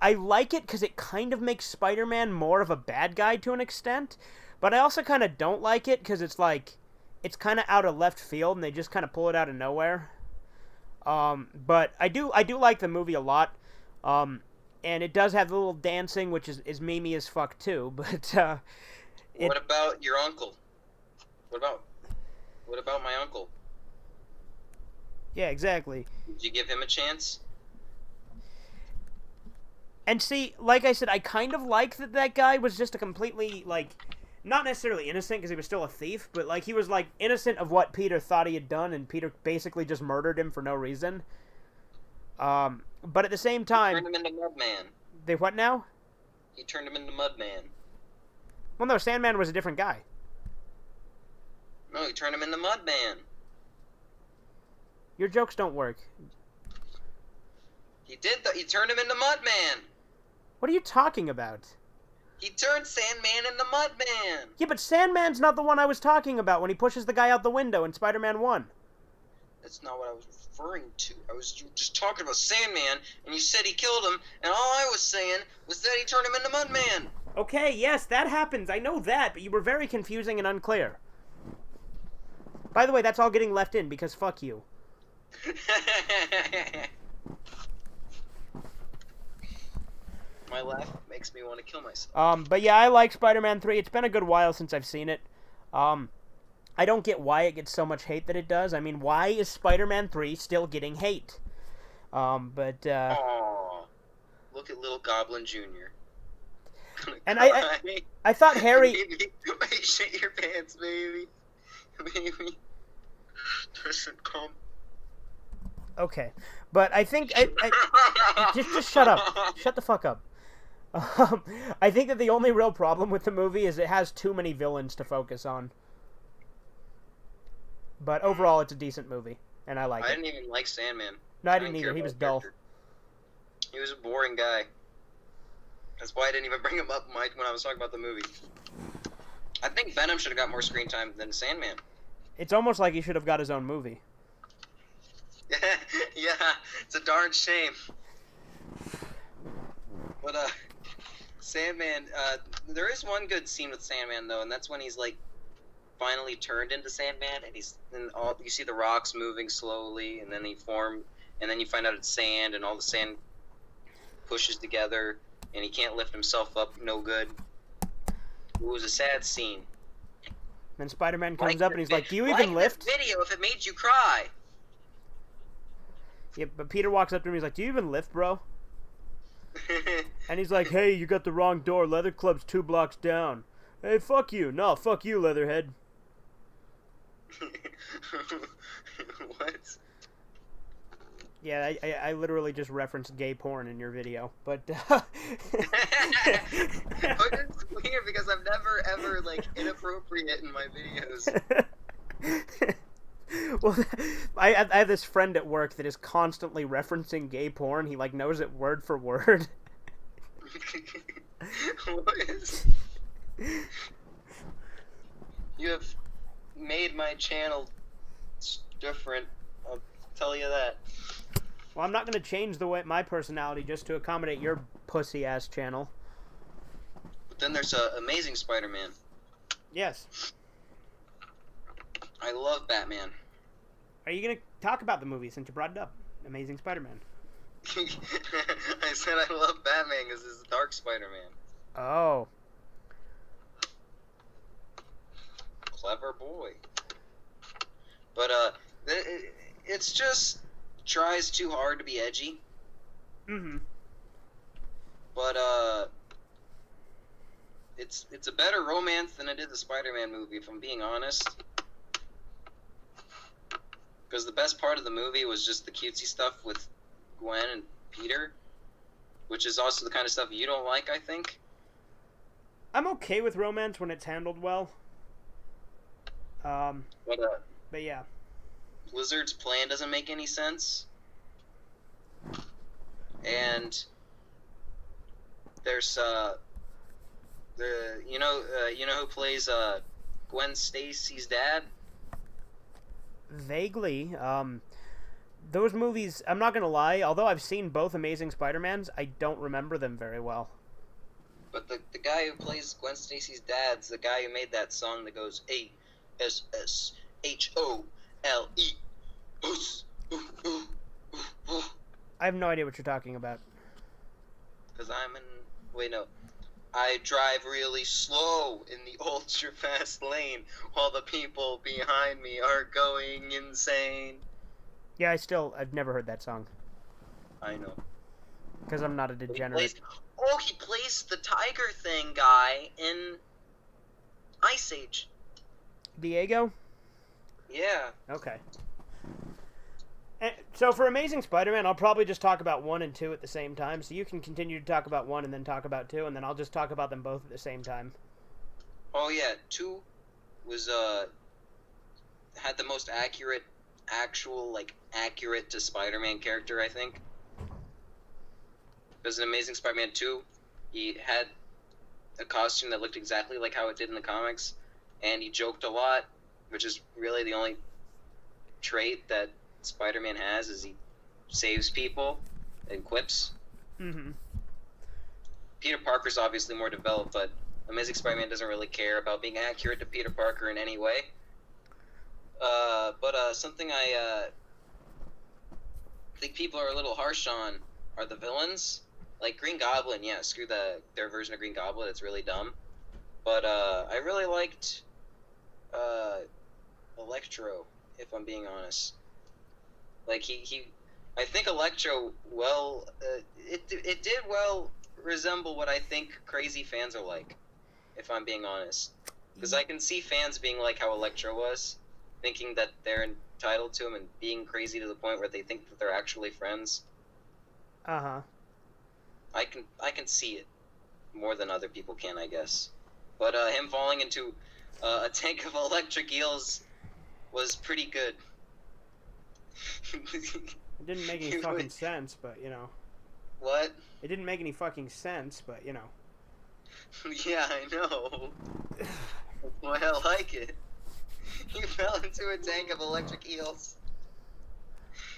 [SPEAKER 1] I like it because it kind of makes Spider-Man more of a bad guy to an extent. But I also kind of don't like it because it's like, it's kind of out of left field and they just kind of pull it out of nowhere. But I do like the movie a lot. And it does have the little dancing, which is memey as fuck too. But
[SPEAKER 2] what about your uncle? What about my uncle?
[SPEAKER 1] Yeah, exactly.
[SPEAKER 2] Did you give him a chance?
[SPEAKER 1] And see, like I said, I kind of like that guy was just a completely, like, not necessarily innocent because he was still a thief, but like he was like innocent of what Peter thought he had done, and Peter basically just murdered him for no reason. But at the same
[SPEAKER 2] He
[SPEAKER 1] time,
[SPEAKER 2] turned him into Mudman.
[SPEAKER 1] they what now?
[SPEAKER 2] He turned him into Mudman.
[SPEAKER 1] Well, no, Sandman was a different guy.
[SPEAKER 2] No, he turned him into Mudman.
[SPEAKER 1] Your jokes don't work.
[SPEAKER 2] He did. He turned him into Mudman.
[SPEAKER 1] What are you talking about?
[SPEAKER 2] He turned Sandman into Mudman.
[SPEAKER 1] Yeah, but Sandman's not the one I was talking about when he pushes the guy out the window in Spider-Man 1.
[SPEAKER 2] That's not what I was referring to. I was just talking about Sandman, and you said he killed him, and all I was saying was that he turned him into Mudman.
[SPEAKER 1] Okay, yes, that happens. I know that, but you were very confusing and unclear. By the way, that's all getting left in, because fuck you.
[SPEAKER 2] My laugh makes me want to kill myself.
[SPEAKER 1] But yeah, I like Spider-Man 3. It's been a good while since I've seen it. I don't get why it gets so much hate that it does. I mean, why is Spider-Man 3 still getting hate?
[SPEAKER 2] Aww. Look at little Goblin Jr.
[SPEAKER 1] And I thought Harry...
[SPEAKER 2] Baby, wait, shit your pants, baby. Baby. Listen, come.
[SPEAKER 1] Okay, but I think... Just shut up. Shut the fuck up. I think that the only real problem with the movie is it has too many villains to focus on. But overall, it's a decent movie, and I like it.
[SPEAKER 2] I didn't even like Sandman.
[SPEAKER 1] No, I didn't either. He was dull.
[SPEAKER 2] He was a boring guy. That's why I didn't even bring him up when I was talking about the movie. I think Venom should have got more screen time than Sandman.
[SPEAKER 1] It's almost like he should have got his own movie.
[SPEAKER 2] Yeah, it's a darn shame. But, Sandman, there is one good scene with Sandman, though, and that's when he's, like, finally turned into Sandman, and you see the rocks moving slowly, and then and then you find out it's sand, and all the sand pushes together, and he can't lift himself up no good. It was a sad scene.
[SPEAKER 1] Then Spider-Man comes up and he's like, "Do you even lift?"
[SPEAKER 2] This video if it made you cry.
[SPEAKER 1] Yeah, but Peter walks up to him and he's like, "Do you even lift, bro?" And he's like, "Hey, you got the wrong door. Leather Club's 2 blocks down." "Hey, fuck you." "No, fuck you, Leatherhead."
[SPEAKER 2] What?
[SPEAKER 1] Yeah, I literally just referenced gay porn in your video, but...
[SPEAKER 2] It's weird because I'm never, ever, like, inappropriate in my videos.
[SPEAKER 1] Well, I have this friend at work that is constantly referencing gay porn. He, like, knows it word for word.
[SPEAKER 2] What is... You have made my channel different, I'll tell you that.
[SPEAKER 1] Well, I'm not going to change my personality just to accommodate your pussy-ass channel.
[SPEAKER 2] But then there's Amazing Spider-Man.
[SPEAKER 1] Yes.
[SPEAKER 2] I love Batman.
[SPEAKER 1] Are you going to talk about the movie since you brought it up? Amazing Spider-Man.
[SPEAKER 2] I said I love Batman because it's Dark Spider-Man.
[SPEAKER 1] Oh.
[SPEAKER 2] Clever boy. But, it's just... tries too hard to be edgy.
[SPEAKER 1] Mm-hmm.
[SPEAKER 2] But it's a better romance than it is the Spider-Man movie, if I'm being honest. Because the best part of the movie was just the cutesy stuff with Gwen and Peter, which is also the kind of stuff you don't like, I think.
[SPEAKER 1] I'm okay with romance when it's handled well. But yeah.
[SPEAKER 2] Blizzard's plan doesn't make any sense. And there's you know who plays Gwen Stacy's dad?
[SPEAKER 1] Vaguely. Those movies, I'm not gonna lie, although I've seen both Amazing Spider-Mans, I don't remember them very well.
[SPEAKER 2] But the guy who plays Gwen Stacy's dad's the guy who made that song that goes ASSHOLE.
[SPEAKER 1] I have no idea what you're talking about.
[SPEAKER 2] Because I drive really slow in the ultra fast lane while the people behind me are going insane.
[SPEAKER 1] Yeah, I've never heard that song.
[SPEAKER 2] I know.
[SPEAKER 1] Because I'm not a degenerate.
[SPEAKER 2] He plays the Tiger Thing guy in Ice Age.
[SPEAKER 1] Diego?
[SPEAKER 2] Yeah.
[SPEAKER 1] Okay. So for Amazing Spider-Man, I'll probably just talk about 1 and 2 at the same time. So you can continue to talk about 1 and then talk about 2, and then I'll just talk about them both at the same time.
[SPEAKER 2] Oh yeah, 2 was had the most accurate to Spider-Man character, I think. Because in Amazing Spider-Man 2, he had a costume that looked exactly like how it did in the comics, and he joked a lot, which is really the only trait that Spider-Man has, is he saves people and quips.
[SPEAKER 1] Mm-hmm.
[SPEAKER 2] Peter Parker's obviously more developed, but Amazing Spider-Man doesn't really care about being accurate to Peter Parker in any way. But something I think people are a little harsh on are the villains. Like Green Goblin, yeah, screw their version of Green Goblin, it's really dumb. But I really liked Electro, if I'm being honest. Like I think Electro, it did well resemble what I think crazy fans are like, if I'm being honest. Because I can see fans being like how Electro was, thinking that they're entitled to him and being crazy to the point where they think that they're actually friends.
[SPEAKER 1] Uh-huh.
[SPEAKER 2] I can see it more than other people can, I guess. But him falling into a tank of electric eels was pretty good.
[SPEAKER 1] It didn't make any fucking sense, but, you know.
[SPEAKER 2] What?
[SPEAKER 1] It didn't make any fucking sense, but, you know.
[SPEAKER 2] Yeah, I know. That's why I like it. He fell into a tank of electric eels.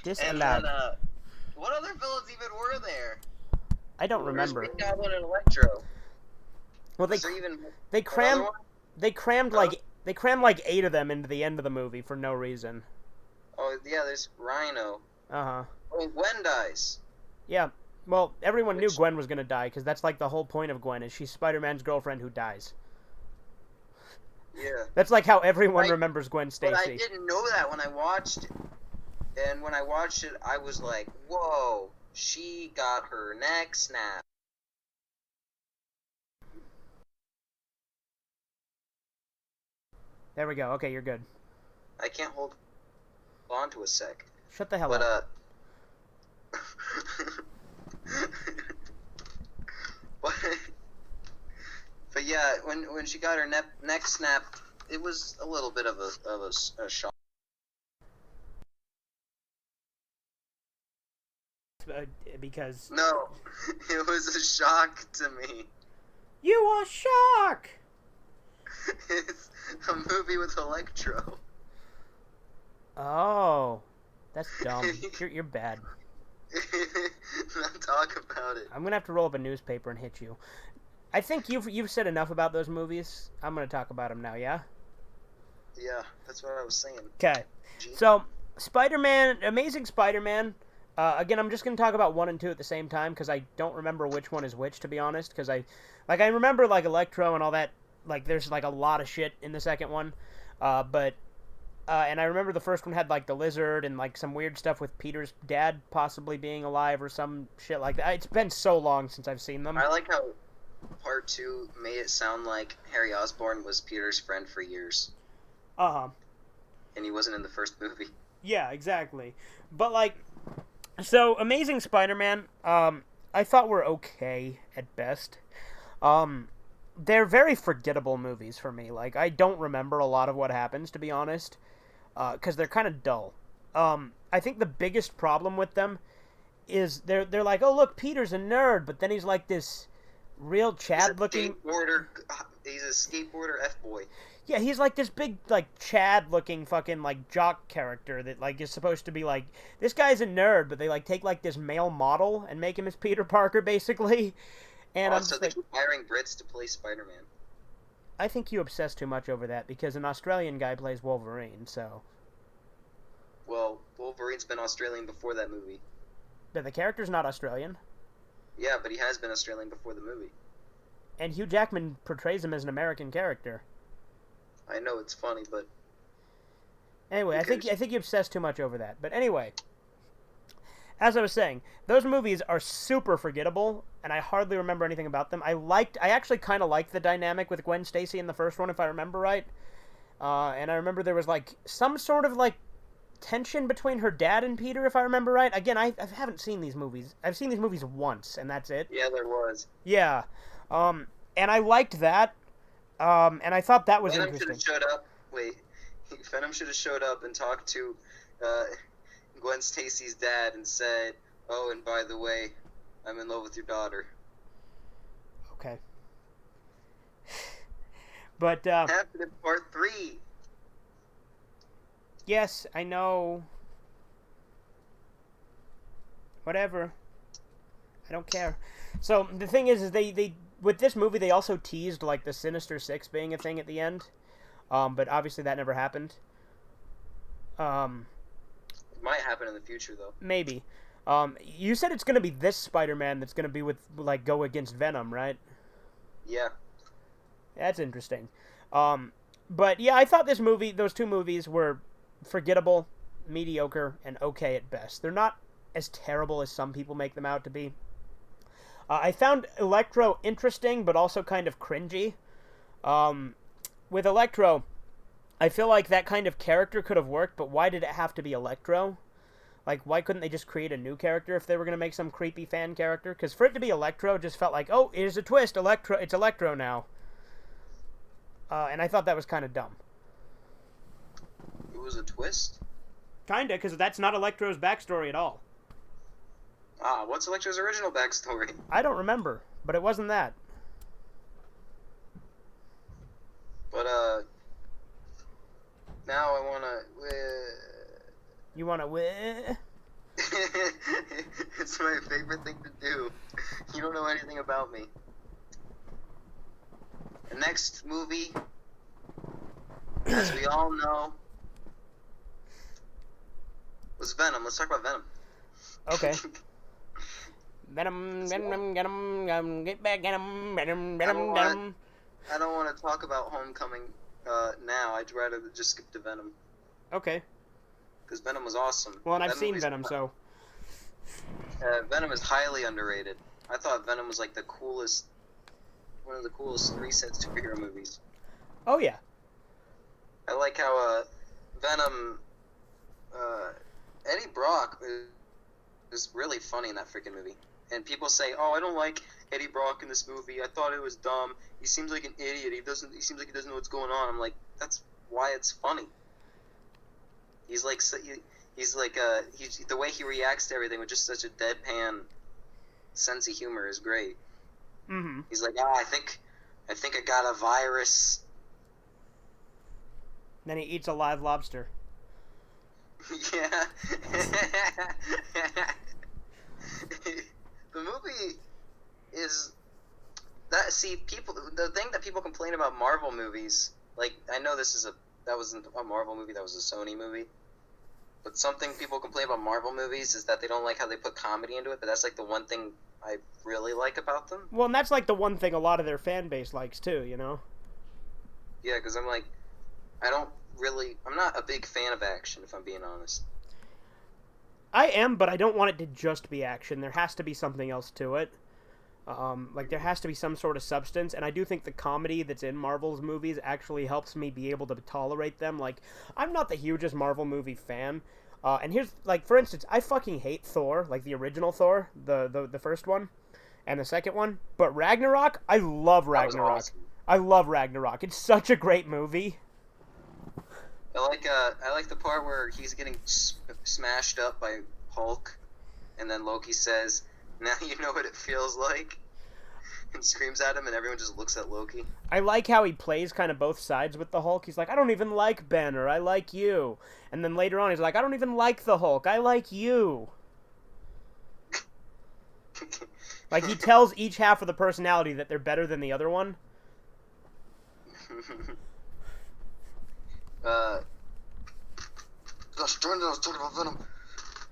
[SPEAKER 1] Disallowed.
[SPEAKER 2] And then, what other villains even were there?
[SPEAKER 1] I don't remember.
[SPEAKER 2] Green Goblin and Electro.
[SPEAKER 1] Well, they crammed like 8 of them into the end of the movie for no reason.
[SPEAKER 2] Oh yeah, there's Rhino.
[SPEAKER 1] Uh-huh.
[SPEAKER 2] Oh, Gwen dies.
[SPEAKER 1] Yeah. Well, everyone knew Gwen was gonna die, because that's like the whole point of Gwen, is she's Spider-Man's girlfriend who dies.
[SPEAKER 2] Yeah.
[SPEAKER 1] That's like how everyone remembers Gwen Stacy.
[SPEAKER 2] But I didn't know that when I watched it. And when I watched it, I was like, whoa, she got her neck snapped.
[SPEAKER 1] There we go. Okay, you're good.
[SPEAKER 2] I can't hold on to a sec.
[SPEAKER 1] Shut the hell up.
[SPEAKER 2] But yeah, when she got her neck snapped, it was a little bit of a shock.
[SPEAKER 1] Because...
[SPEAKER 2] No, it was a shock to me.
[SPEAKER 1] You are shock!
[SPEAKER 2] It's a movie with Electro.
[SPEAKER 1] Oh, that's dumb. You're bad.
[SPEAKER 2] Not talk about it.
[SPEAKER 1] I'm gonna have to roll up a newspaper and hit you. I think you've said enough about those movies. I'm gonna talk about them now. Yeah.
[SPEAKER 2] Yeah, that's what I was saying.
[SPEAKER 1] Okay. So, Spider-Man, Amazing Spider-Man. Again, I'm just gonna talk about 1 and 2 at the same time because I don't remember which one is which, to be honest. Because I remember like Electro and all that. Like, there's like a lot of shit in the second one, and I remember the first one had like the lizard and like some weird stuff with Peter's dad possibly being alive or some shit like that. It's been so long since I've seen them.
[SPEAKER 2] I like how part 2 made it sound like Harry Osborn was Peter's friend for years.
[SPEAKER 1] Uh-huh.
[SPEAKER 2] And he wasn't in the first movie.
[SPEAKER 1] Yeah, exactly. But like, so Amazing Spider-Man, I thought were okay at best. They're very forgettable movies for me. Like, I don't remember a lot of what happens, to be honest, because they're kind of dull. I think the biggest problem with them is they're like, oh, look, Peter's a nerd, but then he's like this real Chad-looking...
[SPEAKER 2] He's a skateboarder F-boy.
[SPEAKER 1] Yeah, he's like this big, like, Chad-looking fucking, like, jock character that, like, is supposed to be like, this guy's a nerd, but they, like, take, like, this male model and make him as Peter Parker, basically. And
[SPEAKER 2] also, they keep hiring Brits to play Spider-Man.
[SPEAKER 1] I think you obsess too much over that, because an Australian guy plays Wolverine, so...
[SPEAKER 2] Well, Wolverine's been Australian before that movie.
[SPEAKER 1] But the character's not Australian.
[SPEAKER 2] Yeah, but he has been Australian before the movie.
[SPEAKER 1] And Hugh Jackman portrays him as an American character.
[SPEAKER 2] I know, it's funny, but...
[SPEAKER 1] Anyway, I think you obsess too much over that. But anyway... As I was saying, those movies are super forgettable, and I hardly remember anything about them. I actually kind of liked the dynamic with Gwen Stacy in the first one, if I remember right. And I remember there was, like, some sort of, like, tension between her dad and Peter, if I remember right. Again, I haven't seen these movies. I've seen these movies once, and that's it.
[SPEAKER 2] Yeah, there was.
[SPEAKER 1] Yeah. And I liked that. And I thought that was
[SPEAKER 2] Venom
[SPEAKER 1] interesting.
[SPEAKER 2] should have showed up. Wait, Venom should have showed up and talked to Gwen Stacy's dad and said, "Oh, and by the way, I'm in love with your daughter."
[SPEAKER 1] Okay. But,
[SPEAKER 2] Happened in part 3.
[SPEAKER 1] yes, I know. Whatever. I don't care. So, the thing is they with this movie, they also teased, like, the Sinister Six being a thing at the end. But obviously that never happened.
[SPEAKER 2] It might happen in the future, though.
[SPEAKER 1] Maybe. You said it's going to be this Spider-Man that's going to be with, like, go against Venom, right?
[SPEAKER 2] Yeah.
[SPEAKER 1] That's interesting. But yeah, I thought those two movies were forgettable, mediocre, and okay at best. They're not as terrible as some people make them out to be. I found Electro interesting, but also kind of cringy. With Electro, I feel like that kind of character could have worked, but why did it have to be Electro? Like, why couldn't they just create a new character if they were going to make some creepy fan character? Because for it to be Electro just felt like, oh, here's a twist, it's Electro now. And I thought that was kind of dumb.
[SPEAKER 2] It was a twist?
[SPEAKER 1] Kinda, because that's not Electro's backstory at all.
[SPEAKER 2] Ah, what's Electro's original backstory?
[SPEAKER 1] I don't remember, but it wasn't that.
[SPEAKER 2] But, now I wanna...
[SPEAKER 1] You wanna win?
[SPEAKER 2] It's my favorite thing to do. You don't know anything about me. The next movie, as we all know, was Venom. Let's talk about Venom.
[SPEAKER 1] Okay. Venom, get back, get him, Venom, get him.
[SPEAKER 2] I don't want to talk about Homecoming now. I'd rather just skip to Venom.
[SPEAKER 1] Okay.
[SPEAKER 2] Because Venom was awesome.
[SPEAKER 1] Well, and I've seen Venom, so...
[SPEAKER 2] Venom is highly underrated. I thought Venom was like one of the coolest recent superhero movies.
[SPEAKER 1] Oh, yeah.
[SPEAKER 2] I like how Venom, Eddie Brock is really funny in that freaking movie. And people say, "Oh, I don't like Eddie Brock in this movie. I thought it was dumb. He seems like an idiot. He seems like he doesn't know what's going on." I'm like, that's why it's funny. He's like the way he reacts to everything with just such a deadpan sense of humor is great.
[SPEAKER 1] Mm-hmm.
[SPEAKER 2] He's like, I think I got a virus.
[SPEAKER 1] Then he eats a live lobster.
[SPEAKER 2] Yeah. The movie is that. See, the thing that people complain about Marvel movies, like, I know that wasn't a Marvel movie, that was a Sony movie. But something people complain about Marvel movies is that they don't like how they put comedy into it, but that's like the one thing I really like about them.
[SPEAKER 1] Well, and that's like the one thing a lot of their fan base likes too, you know?
[SPEAKER 2] Yeah, because I'm like, I'm not a big fan of action, if I'm being honest.
[SPEAKER 1] I am, but I don't want it to just be action. There has to be something else to it. Like, there has to be some sort of substance, and I do think the comedy that's in Marvel's movies actually helps me be able to tolerate them. Like, I'm not the hugest Marvel movie fan, and here's, like, for instance, I fucking hate Thor, like the original Thor, the first one, and the second one, but Ragnarok, I love Ragnarok.
[SPEAKER 2] Awesome.
[SPEAKER 1] I love Ragnarok. It's such a great movie.
[SPEAKER 2] I like the part where he's getting smashed up by Hulk, and then Loki says, "Now you know what it feels like," and screams at him, and everyone just looks at Loki.
[SPEAKER 1] I like how he plays kind of both sides with the Hulk. He's like, I don't even like Banner, I like you. And then later on he's like, I don't even like the Hulk, I like you. Like, he tells each half of the personality that they're better than the other one.
[SPEAKER 2] Gosh darn it, I was talking about Venom.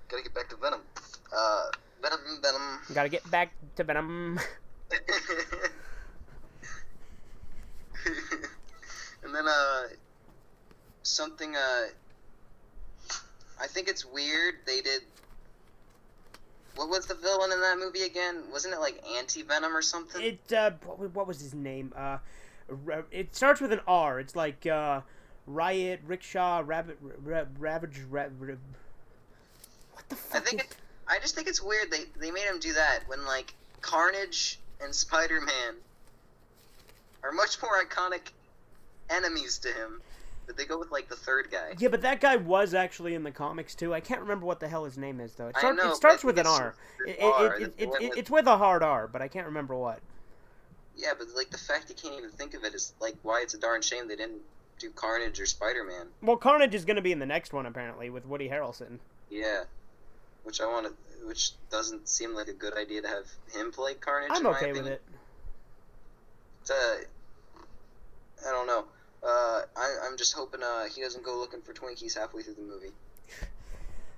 [SPEAKER 2] Gotta get back to Venom. Venom.
[SPEAKER 1] Gotta get back to Venom.
[SPEAKER 2] And then, something, I think it's weird they did... What was the villain in that movie again? Wasn't it, like, Anti-Venom or something?
[SPEAKER 1] What was his name? It starts with an R. It's like, Riot, Rickshaw, Rabbit, Ravage, what the fuck
[SPEAKER 2] I just think it's weird they made him do that when, like, Carnage and Spider-Man are much more iconic enemies to him, but they go with, like, the third guy.
[SPEAKER 1] Yeah, but that guy was actually in the comics, too. I can't remember what the hell his name is, though. It
[SPEAKER 2] I know,
[SPEAKER 1] starts
[SPEAKER 2] but
[SPEAKER 1] with an R. It's with a hard R, but I can't remember what.
[SPEAKER 2] Yeah, but, like, the fact you can't even think of it is, like, why it's a darn shame they didn't do Carnage or Spider-Man.
[SPEAKER 1] Well, Carnage is going to be in the next one, apparently, with Woody Harrelson.
[SPEAKER 2] Yeah. Which doesn't seem like a good idea to have him play Carnage.
[SPEAKER 1] I'm okay with it.
[SPEAKER 2] I don't know. I'm just hoping he doesn't go looking for Twinkies halfway through the movie.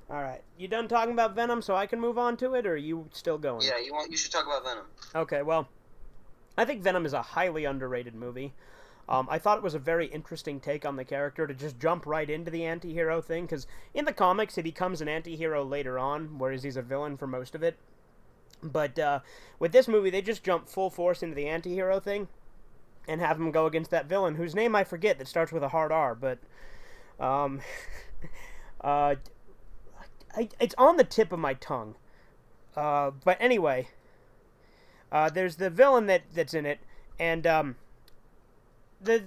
[SPEAKER 1] All right, you done talking about Venom, so I can move on to it, or are you still going?
[SPEAKER 2] Yeah, you should talk about Venom.
[SPEAKER 1] Okay, well, I think Venom is a highly underrated movie. I thought it was a very interesting take on the character to just jump right into the anti-hero thing, because in the comics he becomes an anti-hero later on, whereas he's a villain for most of it. But with this movie, they just jump full force into the anti-hero thing and have him go against that villain, whose name I forget, that starts with a hard R, but it's on the tip of my tongue. But anyway, there's the villain that's in it, and the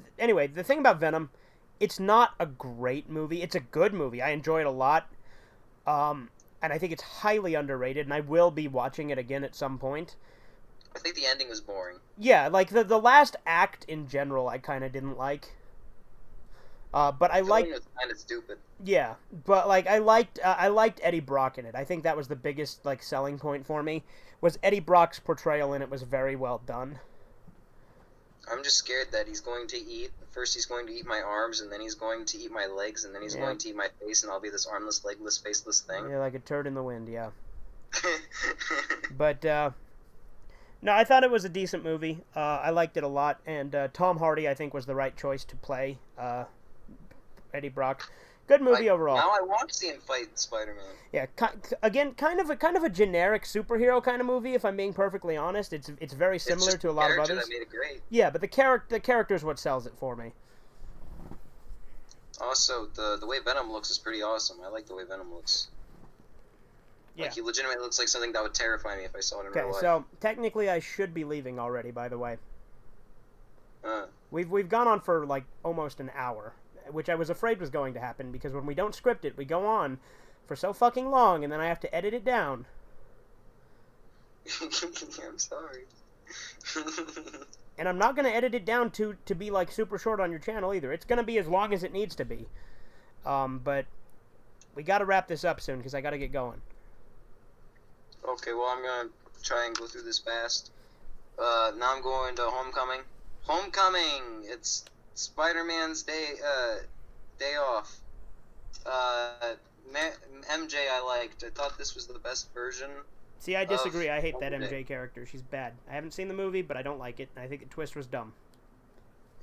[SPEAKER 1] thing about Venom, it's not a great movie. It's a good movie. I enjoy it a lot. And I think it's highly underrated, and I will be watching it again at some point.
[SPEAKER 2] I think the ending was boring.
[SPEAKER 1] Yeah, like the last act in general I kind of didn't like. But I liked...
[SPEAKER 2] It was kind of stupid.
[SPEAKER 1] Yeah, but like I liked Eddie Brock in it. I think that was the biggest like selling point for me, was Eddie Brock's portrayal in it was very well done.
[SPEAKER 2] I'm just scared that he's going to eat my arms, and then he's going to eat my legs, and then he's going to eat my face, and I'll be this armless, legless, faceless thing.
[SPEAKER 1] Yeah, like a turd in the wind, yeah. But, no, I thought it was a decent movie. I liked it a lot, and Tom Hardy, I think, was the right choice to play Eddie Brock. Good movie overall.
[SPEAKER 2] Now I want to see him fight Spider-Man.
[SPEAKER 1] Yeah, again, kind of a generic superhero kind of movie. If I'm being perfectly honest, it's very similar to a lot of others.
[SPEAKER 2] That made it great.
[SPEAKER 1] Yeah, but the character is what sells it for me.
[SPEAKER 2] Also, the way Venom looks is pretty awesome. I like the way Venom looks.
[SPEAKER 1] Yeah.
[SPEAKER 2] Like, he legitimately looks like something that would terrify me if I saw it in real life.
[SPEAKER 1] Okay, so technically I should be leaving already. By the way, we've gone on for like almost an hour, which I was afraid was going to happen, because when we don't script it, we go on for so fucking long, and then I have to edit it down.
[SPEAKER 2] I'm sorry.
[SPEAKER 1] And I'm not going to edit it down to be, like, super short on your channel, either. It's going to be as long as it needs to be. But we got to wrap this up soon, because I got to get going.
[SPEAKER 2] Okay, well, I'm going to try and go through this fast. Now I'm going to Homecoming. Homecoming! It's Spider-Man's day off. MJ I liked. I thought this was the best version.
[SPEAKER 1] See, I disagree. I hate that MJ character. She's bad. I haven't seen the movie, but I don't like it. I think the twist was dumb.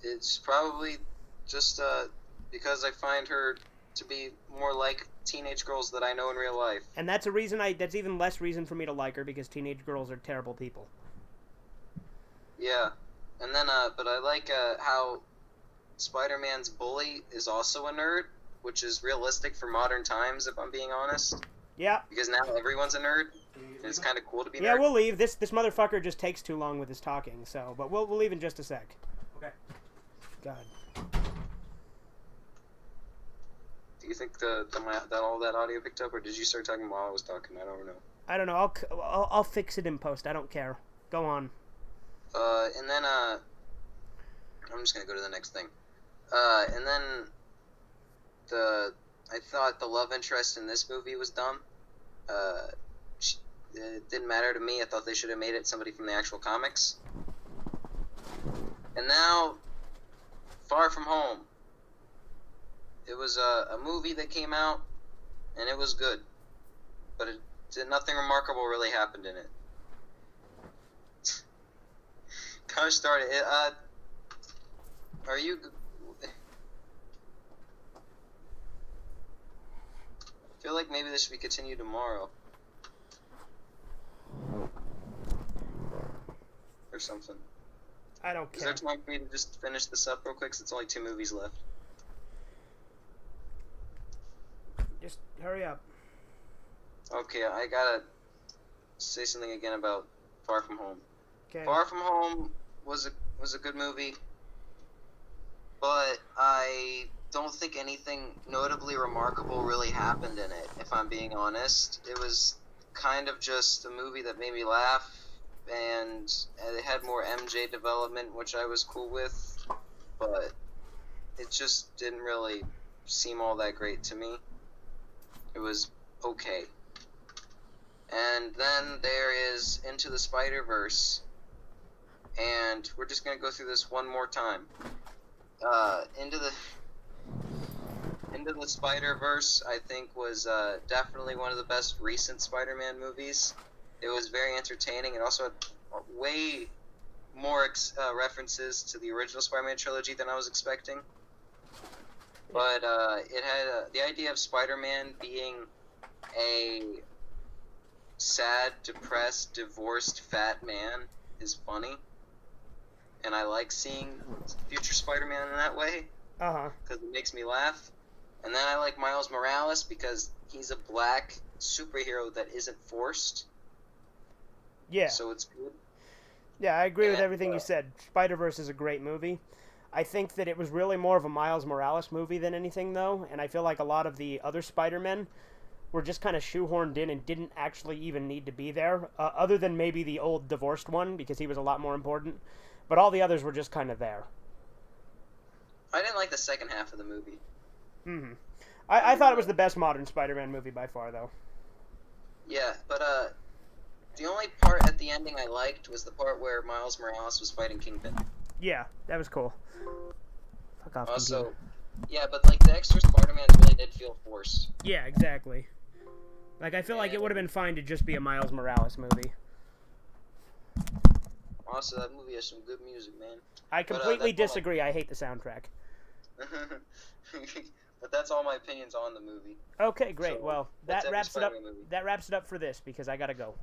[SPEAKER 2] It's probably just because I find her to be more like teenage girls that I know in real life.
[SPEAKER 1] And that's that's even less reason for me to like her, because teenage girls are terrible people.
[SPEAKER 2] Yeah. And then, but I like how Spider-Man's bully is also a nerd, which is realistic for modern times, if I'm being honest.
[SPEAKER 1] Yeah.
[SPEAKER 2] Because now everyone's a nerd, and it's kind of cool to be
[SPEAKER 1] Yeah,
[SPEAKER 2] nerd.
[SPEAKER 1] we'll leave. This motherfucker just takes too long with his talking, so... But we'll leave in just a sec.
[SPEAKER 4] Okay.
[SPEAKER 1] God.
[SPEAKER 2] Do you think that all that audio picked up, or did you start talking while I was talking? I don't know.
[SPEAKER 1] I don't know. I'll fix it in post. I don't care. Go on.
[SPEAKER 2] And then, I'm just gonna go to the next thing. And then, I thought the love interest in this movie was dumb. It didn't matter to me. I thought they should have made it somebody from the actual comics. And now, Far From Home. It was a movie that came out, and it was good. But nothing remarkable really happened in it. Gosh darn it. Are you... I feel like maybe this should be continued tomorrow. Or something.
[SPEAKER 1] I don't
[SPEAKER 2] Is
[SPEAKER 1] care.
[SPEAKER 2] there time for me to just finish this up real quick? 'Cause it's only 2 movies left.
[SPEAKER 1] Hurry up.
[SPEAKER 2] Okay, I gotta say something again about Far From Home.
[SPEAKER 1] Okay.
[SPEAKER 2] Far From Home was a good movie, but I don't think anything notably remarkable really happened in it, if I'm being honest. It was kind of just a movie that made me laugh, and it had more MJ development, which I was cool with, but it just didn't really seem all that great to me. It was okay. And then there is Into the Spider-Verse, and we're just gonna go through this one more time. Into the Spider-Verse, I think, was definitely one of the best recent Spider-Man movies. It was very entertaining. It also had way more references to the original Spider-Man trilogy than I was expecting. But it had the idea of Spider-Man being a sad, depressed, divorced, fat man is funny. And I like seeing future Spider-Man in that way,
[SPEAKER 1] Uh-huh.
[SPEAKER 2] because it makes me laugh. And then I like Miles Morales because he's a black superhero that isn't forced.
[SPEAKER 1] Yeah.
[SPEAKER 2] So it's good.
[SPEAKER 1] Yeah, I agree with
[SPEAKER 2] And,
[SPEAKER 1] everything you said. Spider-Verse is a great movie. I think that it was really more of a Miles Morales movie than anything, though, and I feel like a lot of the other Spider-Men were just kind of shoehorned in and didn't actually even need to be there, other than maybe the old divorced one, because he was a lot more important. But all the others were just kind of there.
[SPEAKER 2] I didn't like the second half of the movie.
[SPEAKER 1] Mm-hmm. I thought it was the best modern Spider-Man movie by far, though.
[SPEAKER 2] Yeah, but the only part at the ending I liked was the part where Miles Morales was fighting Kingpin.
[SPEAKER 1] Yeah, that was cool. Fuck off,
[SPEAKER 2] Also,
[SPEAKER 1] computer.
[SPEAKER 2] yeah, but like the extra Spider-Man really did feel forced.
[SPEAKER 1] Yeah, exactly. Like, I feel like it would have been fine to just be a Miles Morales movie.
[SPEAKER 2] Also, that movie has some good music, man.
[SPEAKER 1] I completely disagree. I hate the soundtrack.
[SPEAKER 2] But that's all my opinions on the movie.
[SPEAKER 1] Okay, great.
[SPEAKER 2] So,
[SPEAKER 1] well,
[SPEAKER 2] that's
[SPEAKER 1] that
[SPEAKER 2] every
[SPEAKER 1] wraps it up.
[SPEAKER 2] Spider-Man movie.
[SPEAKER 1] That wraps it up for this because I gotta go.